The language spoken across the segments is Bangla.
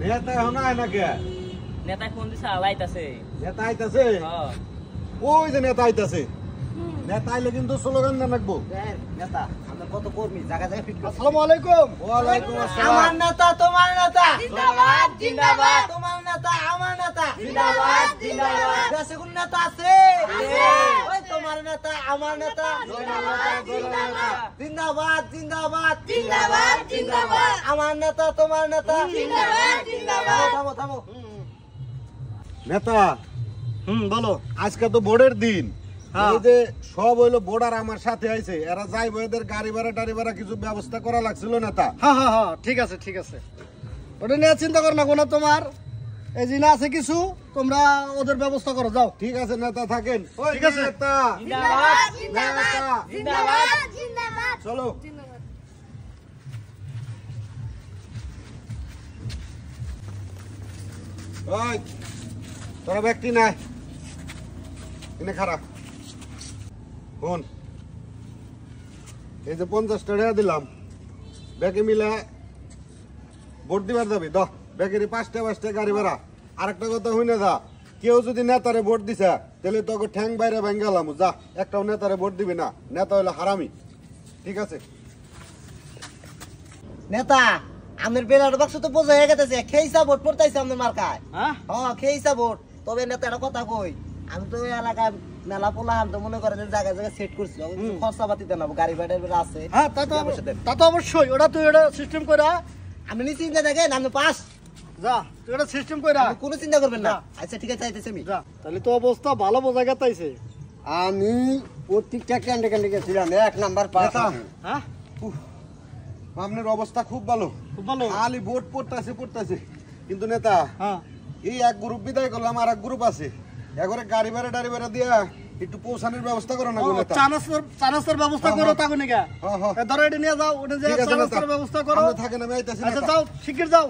নেতা এখন আয় না কে? নেতায় ফোন দিছে আলাইতাছে। নেতা আইতাছে? হ্যাঁ। ওই যে নেতা আইতাছে। নেতা আইলে কিন্তু স্লোগান দেন রাখবো। নেতা আমরা কত কর্মী জায়গা জায়গা ফিট করছি। আসসালামু আলাইকুম। ওয়ালাইকুম আসসালাম। আমার নেতা তোমার নেতা জিন্দাবাদ, জিন্দাবাদ। তোমার নেতা আমার নেতা জিন্দাবাদ, জিন্দাবাদ। দেশে কোন নেতা আছে? আছে। ওই তোমার নেতা আমার নেতা জিন্দাবাদ, জিন্দাবাদ। জিন্দাবাদ জিন্দাবাদ জিন্দাবাদ, জিন্দাবাদ। আমার নেতা তোমার নেতা জিন্দাবাদ, জিন্দাবাদ। থামো থামো নেতা বলো। আজকে তো ভোটের দিন। হ্যাঁ। এই যে সব হইলো ভোটার আমার সাথে আইছে, এরা যাইবো, এদের গাড়ি ভাড়া টাড়ি ভাড়া কিছু ব্যবস্থা করা লাগছিল নেতা। হ্যাঁ ঠিক আছে ঠিক আছে, ওটা নিয়ে চিন্তা করো না কোনো। তোমার এই জিনা আছে কিছু, তোমরা ওদের ব্যবস্থা করো, যাও। ঠিক আছে নেতা, থাকেন। ওই ঠিক আছে। নেতা জিন্দাবাদ, নেতা, জিন্দাবাদ। চলো। ওই তোরা ব্যক্তি নাই এনে খারাপ শোন, এই যে 50 টাকা দিলাম, ব্যাগে মিলে ভোট দিবার যাবি দ, ব্যাগেরই 5টা গাড়ি ভাড়া। আরেকটা কথা হইনে যা, কেউ যদি নেতারে ভোট দিছে তাহলে তোকে ঠ্যাং বাইরে ভাঙ্গালাম, যা একটাও নেতারে ভোট দিবি না, নেতা হইলে হারামি। ঠিক আছে? নেতা আমাদের বেলার বাক্স তো বোঝা হয়ে গেছে, খেইসা ভোট পড়তাইছে আমাদের মার্কায়। হ্যাঁ হ্যাঁ খেইসা ভোট। তবে নেতা একটা কথা কই, আমি তো এই এলাকায় মেলা পোলা তো মনে করেন জায়গায় জায়গায় সেট করছি, খরচা পাতি দেন গাড়ি ভাড়া আছে। হ্যাঁ, তা তো অবশ্যই, ওটা তুই ওটা সিস্টেম করে আমি নি চিন্তা দেখেন আমি পাস, যা, তুই ওটা সিস্টেম করে আপনি কোনো চিন্তা করবেন না। না। আচ্ছা ঠিক আছে আইতেছি আমি। যা। তাহলে তো অবস্থা ভালো বোঝা গেছে। আমি প্রত্যেকটা ক্যান্ডে গেছিলাম 1 নাম্বার পাস। নেতা হ্যাঁ আপনার অবস্থা খুব ভালো, খুব ভালো। খালি ভোট পড়তেছে। কিন্তু নেতা হ্যাঁ এই এক গ্রুপ বিদায় করলাম, আর এক গ্রুপ আছে, এবারে গাড়ি ভাড়া টাড়ি ভাড়া দিয়া একটু পৌঁছানোর ব্যবস্থা করো না গো নেতা। চানাচের ব্যবস্থা করো তাকে নিকা। ধরো এটা নিয়ে যাও, ওটা যে ঠিক আছে নেতা, চানাচের ব্যবস্থা করো। আমরা থাকেন, আমি আইতাছি আচ্ছা নেতা। যাও, শিগগির যাও।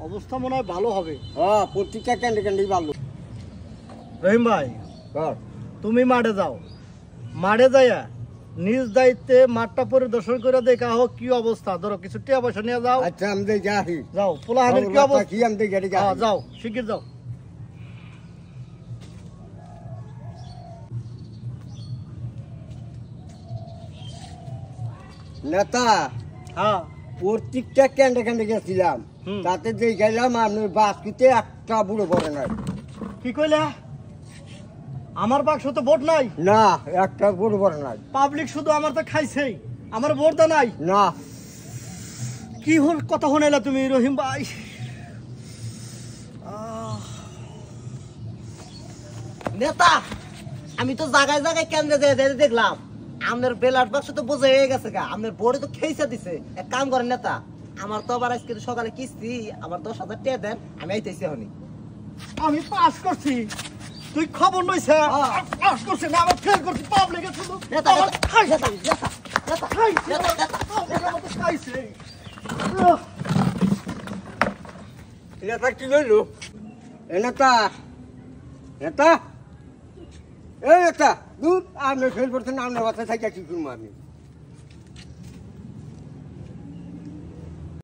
অবস্থা মনে হয় ভালো হবে। হ্যাঁ প্রত্যেকটা ক্যান্ডে ভালো। রহিম ভাই, তুমি মাঠে যাও, মাঠে যাইয়া নিজ দায়িত্বে মাঠটা পরিদর্শন করে দেখা হোক কি অবস্থা। ধরো কিছু টাকা পয়সা নিয়ে যাও। আচ্ছা আমি যাই, যাও, পোলাহানের কি অবস্থা কি আমি গাড়ি হ্যাঁ, যাও, শিগগির যাও। নেতা হ্যাঁ প্রত্যেকটা ক্যান্ডে গেছিলাম, তাতে যে গেলাম আপনার বাসকিতে একটা বুড়ো পড়ে নাই। কি কইলা? আমার বাক্স তো ভোট নাই। না একটা বুড়ো পড়ে নাই। পাবলিক শুধু আমার তো খাইছেই, আমার ভোট দা নাই। না কি হল কথা শুনাইলা তুমি রহিম ভাই? নেতা আমি তো জায়গায় জায়গায় কেন্দ্রে যেয়ে দেখলাম আমাদের বেলার বাক্স তো বোঝা হয়ে গেছে গা, আমাদের বোর্ডে তো খেইসা দিছে। এক কাম করেন নেতা, আমার তো আবার আজকে সকালে কিস্তি, আমার 10,000 টাকা দেন, আমি আইতেছি এখনই। আমি পাস করছি, তুই খবর নইছে? পাস করছি না, আমার ফেল করছি। পাবলিকে শুধু নেতা আমার খাইছে, নেতা নেতা খাইছে, নেতা নেতা পাবলিক আমাকে খাইছে। নেতা কি লইলো? এ নেতা, নেতা, এ নেতা দূর আপনি ফেল করছেন, আপনার বাসায় থাকি কি করবো আমি?